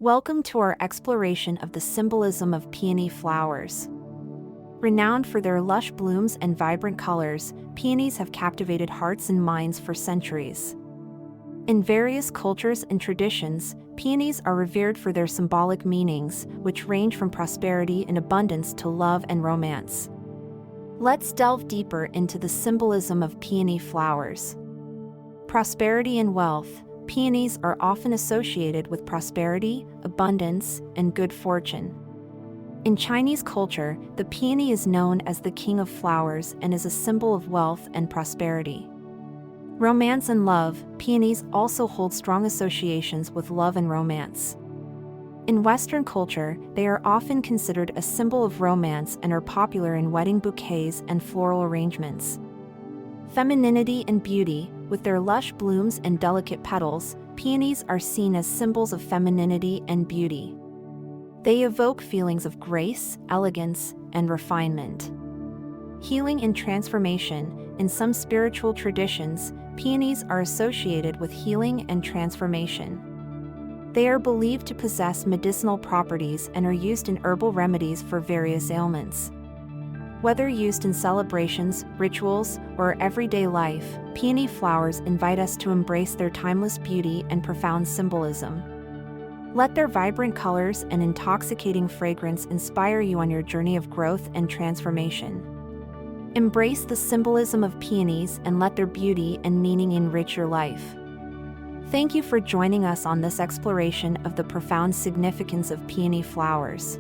Welcome to our exploration of the symbolism of peony flowers. Renowned for their lush blooms and vibrant colors, peonies have captivated hearts and minds for centuries. In various cultures and traditions, peonies are revered for their symbolic meanings, which range from prosperity and abundance to love and romance. Let's delve deeper into the symbolism of peony flowers. Prosperity and wealth. Peonies are often associated with prosperity, abundance, and good fortune. In Chinese culture, the peony is known as the king of flowers and is a symbol of wealth and prosperity. Romance and love. Peonies also hold strong associations with love and romance. In Western culture, they are often considered a symbol of romance and are popular in wedding bouquets and floral arrangements. Femininity and beauty. With their lush blooms and delicate petals, peonies are seen as symbols of femininity and beauty. They evoke feelings of grace, elegance, and refinement. Healing and transformation. In some spiritual traditions, peonies are associated with healing and transformation. They are believed to possess medicinal properties and are used in herbal remedies for various ailments. Whether used in celebrations, rituals, or everyday life, peony flowers invite us to embrace their timeless beauty and profound symbolism. Let their vibrant colors and intoxicating fragrance inspire you on your journey of growth and transformation. Embrace the symbolism of peonies and let their beauty and meaning enrich your life. Thank you for joining us on this exploration of the profound significance of peony flowers.